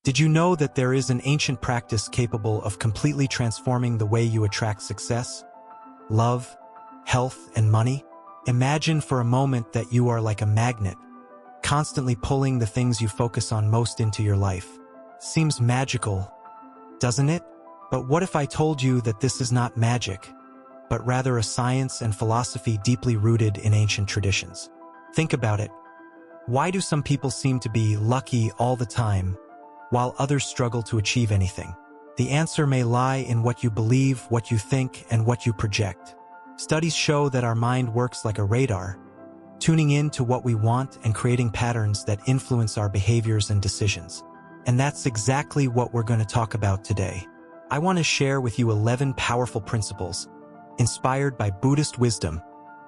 Did you know that there is an ancient practice capable of completely transforming the way you attract success, love, health, and money? Imagine for a moment that you are like a magnet, constantly pulling the things you focus on most into your life. Seems magical, doesn't it? But what if I told you that this is not magic, but rather a science and philosophy deeply rooted in ancient traditions? Think about it. Why do some people seem to be lucky all the time, while others struggle to achieve anything? The answer may lie in what you believe, what you think, and what you project. Studies show that our mind works like a radar, tuning in to what we want and creating patterns that influence our behaviors and decisions. And that's exactly what we're going to talk about today. I want to share with you 11 powerful principles, inspired by Buddhist wisdom,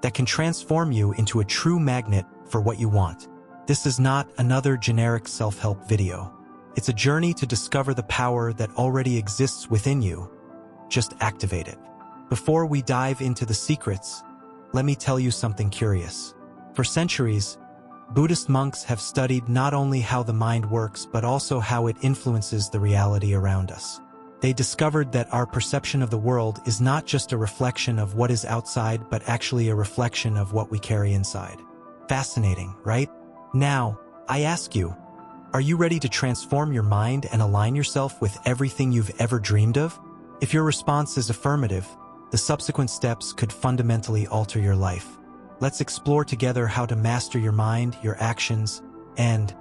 that can transform you into a true magnet for what you want. This is not another generic self-help video. It's a journey to discover the power that already exists within you. Just activate it. Before we dive into the secrets, let me tell you something curious. For centuries, Buddhist monks have studied not only how the mind works, but also how it influences the reality around us. They discovered that our perception of the world is not just a reflection of what is outside, but actually a reflection of what we carry inside. Fascinating, right? Now, I ask you, are you ready to transform your mind and align yourself with everything you've ever dreamed of? If your response is affirmative, the subsequent steps could fundamentally alter your life. Let's explore together how to master your mind, your actions, and,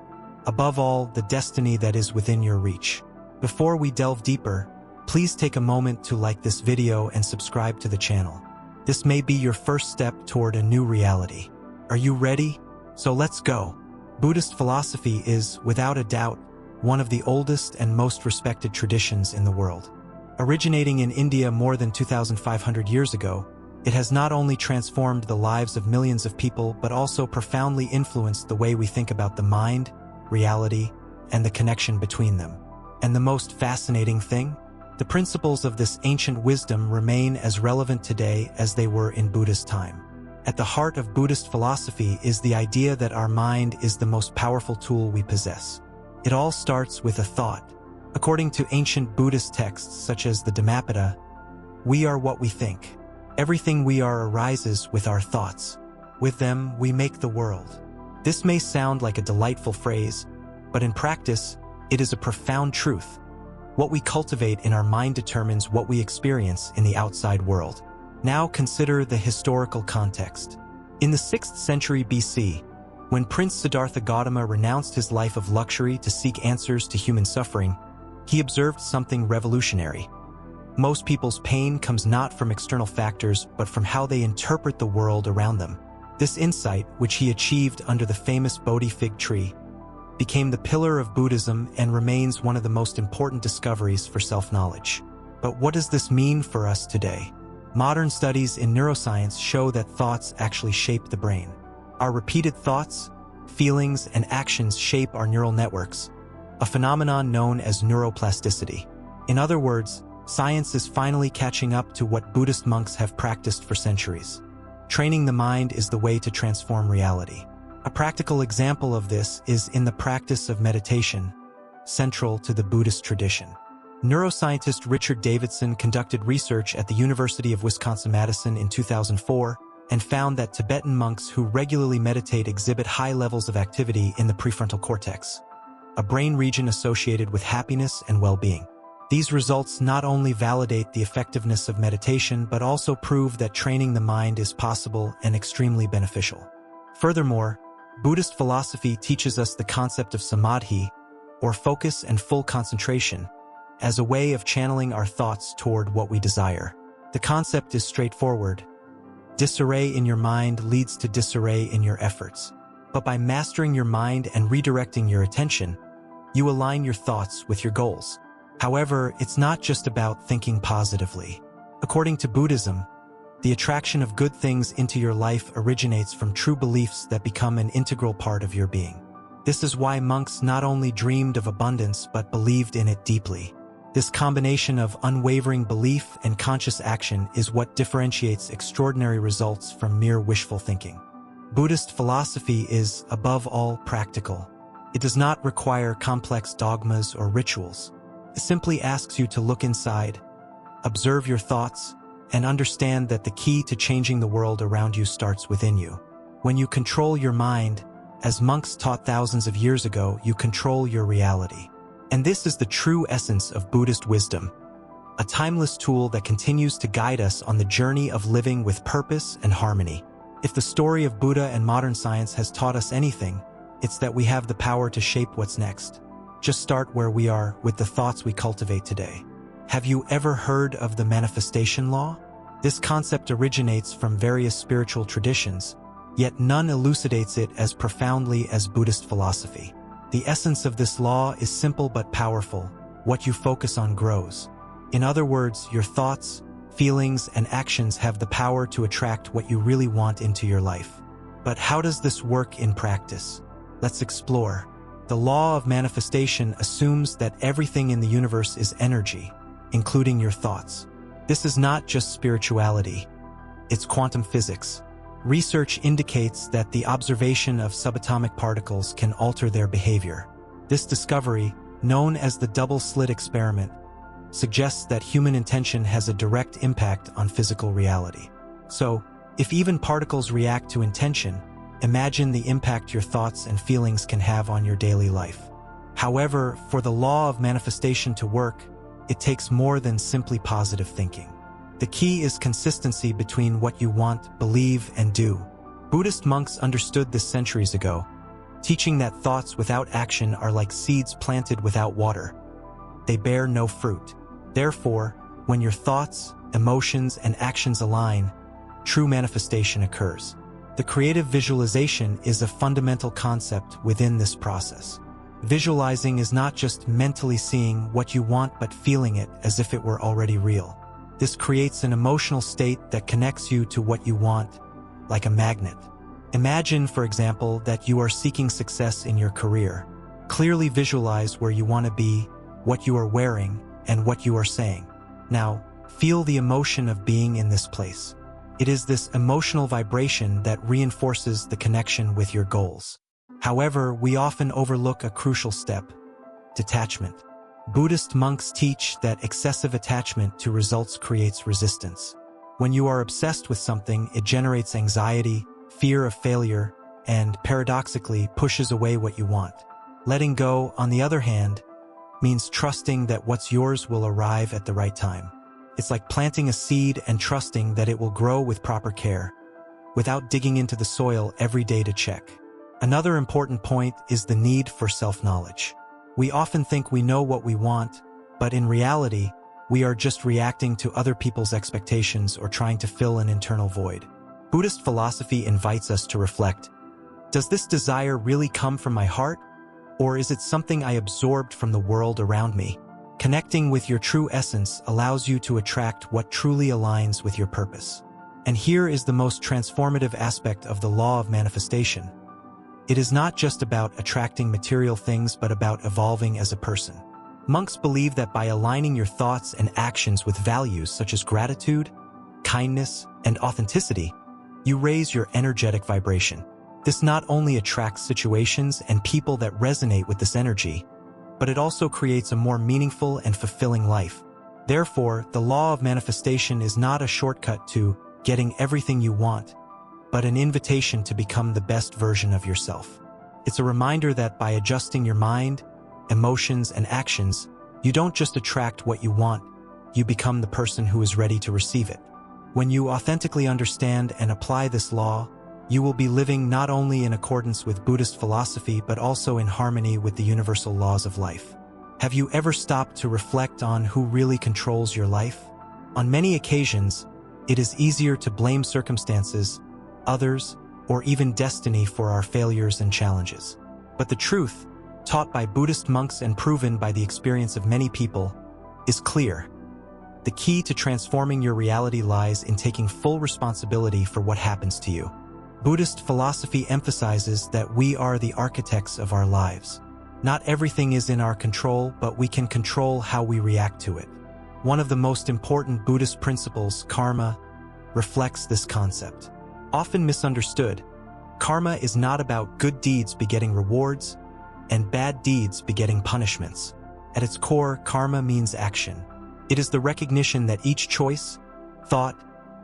above all, the destiny that is within your reach. Before we delve deeper, please take a moment to like this video and subscribe to the channel. This may be your first step toward a new reality. Are you ready? So let's go. Buddhist philosophy is, without a doubt, one of the oldest and most respected traditions in the world. Originating in India more than 2,500 years ago, it has not only transformed the lives of millions of people, but also profoundly influenced the way we think about the mind, reality, and the connection between them. And the most fascinating thing? The principles of this ancient wisdom remain as relevant today as they were in Buddha's time. At the heart of Buddhist philosophy is the idea that our mind is the most powerful tool we possess. It all starts with a thought. According to ancient Buddhist texts such as the Dhammapada, we are what we think. Everything we are arises with our thoughts. With them, we make the world. This may sound like a delightful phrase, but in practice, it is a profound truth. What we cultivate in our mind determines what we experience in the outside world. Now consider the historical context. In the 6th century BC, when Prince Siddhartha Gautama renounced his life of luxury to seek answers to human suffering, he observed something revolutionary. Most people's pain comes not from external factors, but from how they interpret the world around them. This insight, which he achieved under the famous Bodhi fig tree, became the pillar of Buddhism and remains one of the most important discoveries for self-knowledge. But what does this mean for us today? Modern studies in neuroscience show that thoughts actually shape the brain. Our repeated thoughts, feelings, and actions shape our neural networks, a phenomenon known as neuroplasticity. In other words, science is finally catching up to what Buddhist monks have practiced for centuries. Training the mind is the way to transform reality. A practical example of this is in the practice of meditation, central to the Buddhist tradition. Neuroscientist Richard Davidson conducted research at the University of Wisconsin-Madison in 2004 and found that Tibetan monks who regularly meditate exhibit high levels of activity in the prefrontal cortex, a brain region associated with happiness and well-being. These results not only validate the effectiveness of meditation, but also prove that training the mind is possible and extremely beneficial. Furthermore, Buddhist philosophy teaches us the concept of samadhi, or focus and full concentration, as a way of channeling our thoughts toward what we desire. The concept is straightforward. Disarray in your mind leads to disarray in your efforts. But by mastering your mind and redirecting your attention, you align your thoughts with your goals. However, it's not just about thinking positively. According to Buddhism, the attraction of good things into your life originates from true beliefs that become an integral part of your being. This is why monks not only dreamed of abundance but believed in it deeply. This combination of unwavering belief and conscious action is what differentiates extraordinary results from mere wishful thinking. Buddhist philosophy is, above all, practical. It does not require complex dogmas or rituals. It simply asks you to look inside, observe your thoughts, and understand that the key to changing the world around you starts within you. When you control your mind, as monks taught thousands of years ago, you control your reality. And this is the true essence of Buddhist wisdom, a timeless tool that continues to guide us on the journey of living with purpose and harmony. If the story of Buddha and modern science has taught us anything, it's that we have the power to shape what's next. Just start where we are with the thoughts we cultivate today. Have you ever heard of the manifestation law? This concept originates from various spiritual traditions, yet none elucidates it as profoundly as Buddhist philosophy. The essence of this law is simple but powerful. What you focus on grows. In other words, your thoughts, feelings, and actions have the power to attract what you really want into your life. But how does this work in practice? Let's explore. The law of manifestation assumes that everything in the universe is energy, including your thoughts. This is not just spirituality, it's quantum physics. Research indicates that the observation of subatomic particles can alter their behavior. This discovery, known as the double-slit experiment, suggests that human intention has a direct impact on physical reality. So, if even particles react to intention, imagine the impact your thoughts and feelings can have on your daily life. However, for the law of manifestation to work, it takes more than simply positive thinking. The key is consistency between what you want, believe, and do. Buddhist monks understood this centuries ago, teaching that thoughts without action are like seeds planted without water. They bear no fruit. Therefore, when your thoughts, emotions, and actions align, true manifestation occurs. The creative visualization is a fundamental concept within this process. Visualizing is not just mentally seeing what you want but feeling it as if it were already real. This creates an emotional state that connects you to what you want, like a magnet. Imagine, for example, that you are seeking success in your career. Clearly visualize where you want to be, what you are wearing, and what you are saying. Now, feel the emotion of being in this place. It is this emotional vibration that reinforces the connection with your goals. However, we often overlook a crucial step: detachment. Buddhist monks teach that excessive attachment to results creates resistance. When you are obsessed with something, it generates anxiety, fear of failure, and, paradoxically, pushes away what you want. Letting go, on the other hand, means trusting that what's yours will arrive at the right time. It's like planting a seed and trusting that it will grow with proper care, without digging into the soil every day to check. Another important point is the need for self-knowledge. We often think we know what we want, but in reality, we are just reacting to other people's expectations or trying to fill an internal void. Buddhist philosophy invites us to reflect: does this desire really come from my heart? Or is it something I absorbed from the world around me? Connecting with your true essence allows you to attract what truly aligns with your purpose. And here is the most transformative aspect of the law of manifestation. It is not just about attracting material things but about evolving as a person. Monks believe that by aligning your thoughts and actions with values such as gratitude, kindness, and authenticity, you raise your energetic vibration. This not only attracts situations and people that resonate with this energy, but it also creates a more meaningful and fulfilling life. Therefore, the law of manifestation is not a shortcut to getting everything you want, but an invitation to become the best version of yourself. It's a reminder that by adjusting your mind, emotions, and actions, you don't just attract what you want, you become the person who is ready to receive it. When you authentically understand and apply this law, you will be living not only in accordance with Buddhist philosophy but also in harmony with the universal laws of life. Have you ever stopped to reflect on who really controls your life? On many occasions, it is easier to blame circumstances, others, or even destiny for our failures and challenges. But the truth, taught by Buddhist monks and proven by the experience of many people, is clear. The key to transforming your reality lies in taking full responsibility for what happens to you. Buddhist philosophy emphasizes that we are the architects of our lives. Not everything is in our control, but we can control how we react to it. One of the most important Buddhist principles, karma, reflects this concept. Often misunderstood, karma is not about good deeds begetting rewards, and bad deeds begetting punishments. At its core, karma means action. It is the recognition that each choice, thought,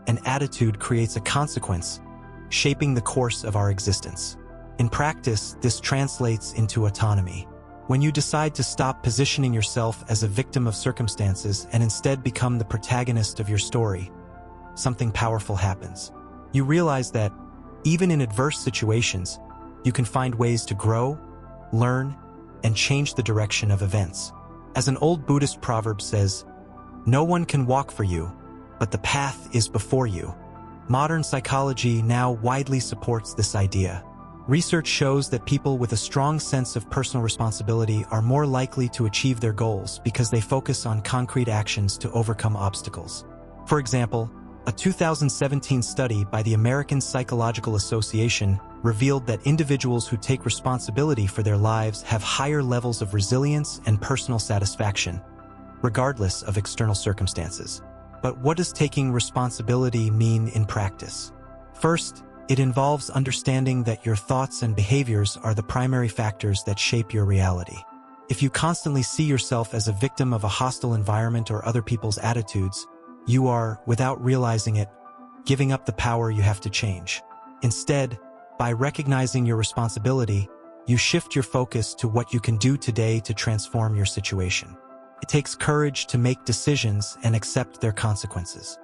and attitude creates a consequence, shaping the course of our existence. In practice, this translates into autonomy. When you decide to stop positioning yourself as a victim of circumstances and instead become the protagonist of your story, something powerful happens. You realize that, even in adverse situations, you can find ways to grow, learn, and change the direction of events. As an old Buddhist proverb says, "No one can walk for you, but the path is before you." Modern psychology now widely supports this idea. Research shows that people with a strong sense of personal responsibility are more likely to achieve their goals because they focus on concrete actions to overcome obstacles. For example, a 2017 study by the American Psychological Association revealed that individuals who take responsibility for their lives have higher levels of resilience and personal satisfaction, regardless of external circumstances. But what does taking responsibility mean in practice? First, it involves understanding that your thoughts and behaviors are the primary factors that shape your reality. If you constantly see yourself as a victim of a hostile environment or other people's attitudes, you are, without realizing it, giving up the power you have to change. Instead, by recognizing your responsibility, you shift your focus to what you can do today to transform your situation. It takes courage to make decisions and accept their consequences.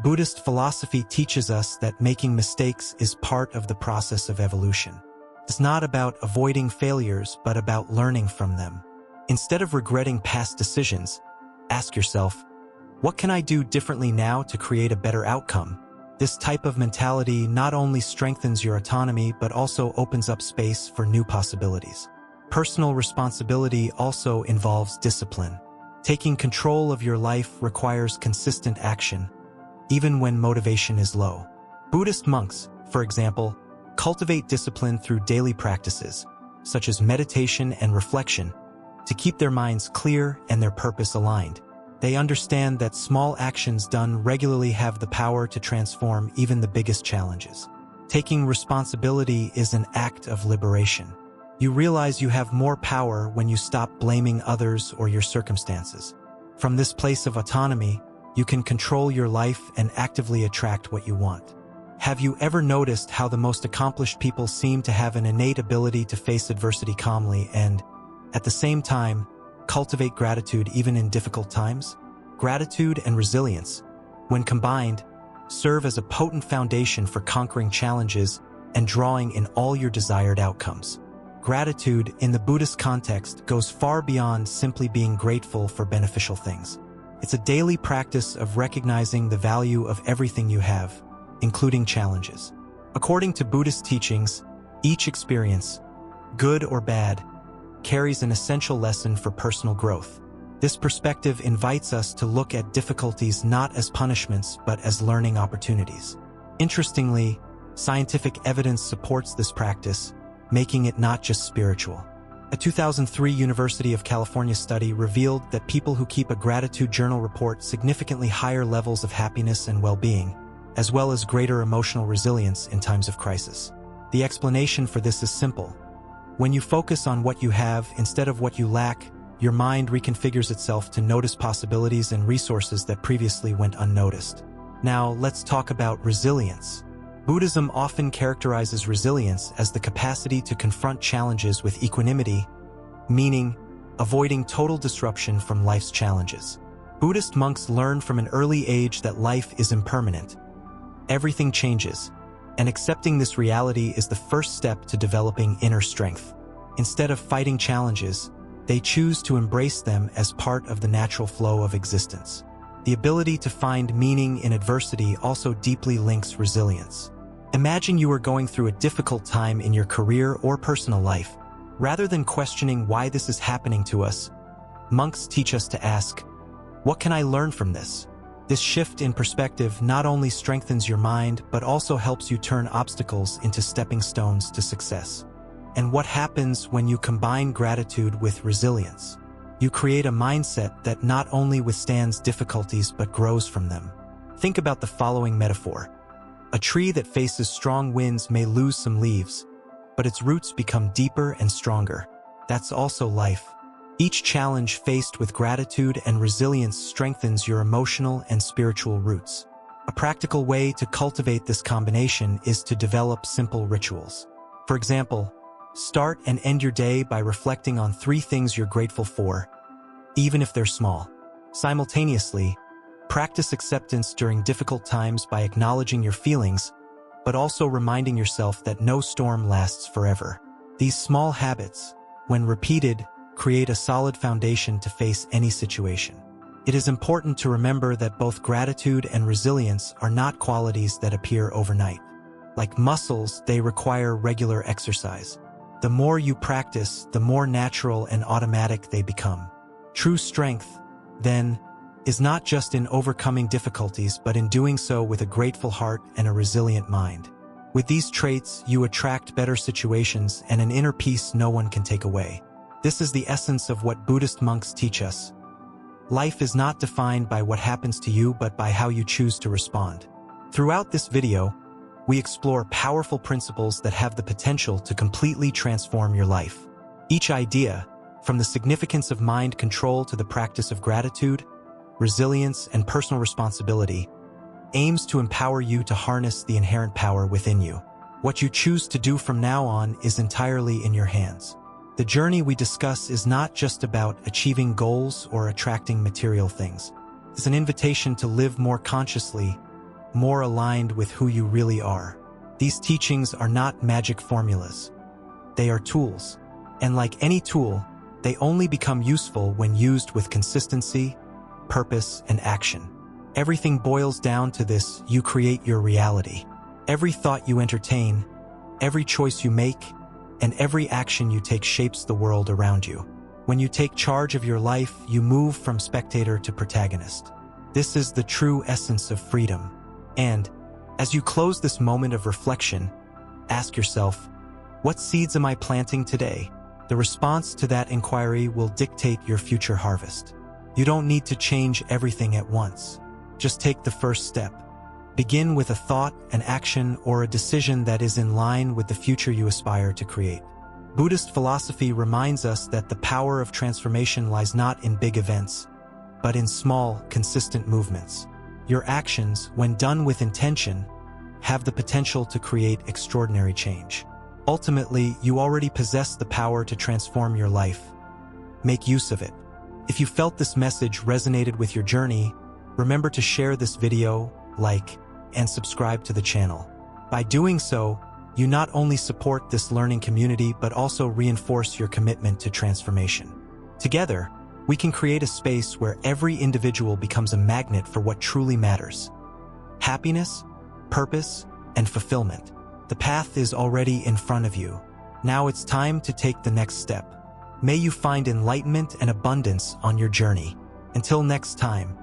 Buddhist philosophy teaches us that making mistakes is part of the process of evolution. It's not about avoiding failures, but about learning from them. Instead of regretting past decisions, ask yourself, what can I do differently now to create a better outcome? This type of mentality not only strengthens your autonomy, but also opens up space for new possibilities. Personal responsibility also involves discipline. Taking control of your life requires consistent action, even when motivation is low. Buddhist monks, for example, cultivate discipline through daily practices, such as meditation and reflection, to keep their minds clear and their purpose aligned. They understand that small actions done regularly have the power to transform even the biggest challenges. Taking responsibility is an act of liberation. You realize you have more power when you stop blaming others or your circumstances. From this place of autonomy, you can control your life and actively attract what you want. Have you ever noticed how the most accomplished people seem to have an innate ability to face adversity calmly and, at the same time, cultivate gratitude even in difficult times? Gratitude and resilience, when combined, serve as a potent foundation for conquering challenges and drawing in all your desired outcomes. Gratitude, in the Buddhist context, goes far beyond simply being grateful for beneficial things. It's a daily practice of recognizing the value of everything you have, including challenges. According to Buddhist teachings, each experience, good or bad, carries an essential lesson for personal growth. This perspective invites us to look at difficulties not as punishments but as learning opportunities. Interestingly, scientific evidence supports this practice, making it not just spiritual. A 2003 University of California study revealed that people who keep a gratitude journal report significantly higher levels of happiness and well-being, as well as greater emotional resilience in times of crisis. The explanation for this is simple. When you focus on what you have instead of what you lack, your mind reconfigures itself to notice possibilities and resources that previously went unnoticed. Now, let's talk about resilience. Buddhism often characterizes resilience as the capacity to confront challenges with equanimity, meaning avoiding total disruption from life's challenges. Buddhist monks learn from an early age that life is impermanent. Everything changes, and accepting this reality is the first step to developing inner strength. Instead of fighting challenges, they choose to embrace them as part of the natural flow of existence. The ability to find meaning in adversity also deeply links resilience. Imagine you are going through a difficult time in your career or personal life. Rather than questioning why this is happening to us, monks teach us to ask, what can I learn from this? This shift in perspective not only strengthens your mind, but also helps you turn obstacles into stepping stones to success. And what happens when you combine gratitude with resilience? You create a mindset that not only withstands difficulties but grows from them. Think about the following metaphor. A tree that faces strong winds may lose some leaves, but its roots become deeper and stronger. That's also life. Each challenge faced with gratitude and resilience strengthens your emotional and spiritual roots. A practical way to cultivate this combination is to develop simple rituals. For example, start and end your day by reflecting on 3 things you're grateful for, even if they're small. Simultaneously, practice acceptance during difficult times by acknowledging your feelings, but also reminding yourself that no storm lasts forever. These small habits, when repeated, create a solid foundation to face any situation. It is important to remember that both gratitude and resilience are not qualities that appear overnight. Like muscles, they require regular exercise. The more you practice, the more natural and automatic they become. True strength, then, is not just in overcoming difficulties, but in doing so with a grateful heart and a resilient mind. With these traits, you attract better situations and an inner peace no one can take away. This is the essence of what Buddhist monks teach us. Life is not defined by what happens to you, but by how you choose to respond. Throughout this video, we explore powerful principles that have the potential to completely transform your life. Each idea, from the significance of mind control to the practice of gratitude, resilience, and personal responsibility, aims to empower you to harness the inherent power within you. What you choose to do from now on is entirely in your hands. The journey we discuss is not just about achieving goals or attracting material things. It's an invitation to live more consciously, more aligned with who you really are. These teachings are not magic formulas. They are tools. And like any tool, they only become useful when used with consistency, purpose, and action. Everything boils down to this: you create your reality. Every thought you entertain, every choice you make, and every action you take shapes the world around you. When you take charge of your life, you move from spectator to protagonist. This is the true essence of freedom. And, as you close this moment of reflection, ask yourself, what seeds am I planting today? The response to that inquiry will dictate your future harvest. You don't need to change everything at once. Just take the first step. Begin with a thought, an action, or a decision that is in line with the future you aspire to create. Buddhist philosophy reminds us that the power of transformation lies not in big events, but in small, consistent movements. Your actions, when done with intention, have the potential to create extraordinary change. Ultimately, you already possess the power to transform your life. Make use of it. If you felt this message resonated with your journey, remember to share this video, like, and subscribe to the channel. By doing so, you not only support this learning community, but also reinforce your commitment to transformation. Together, we can create a space where every individual becomes a magnet for what truly matters: happiness, purpose, and fulfillment. The path is already in front of you. Now it's time to take the next step. May you find enlightenment and abundance on your journey. Until next time,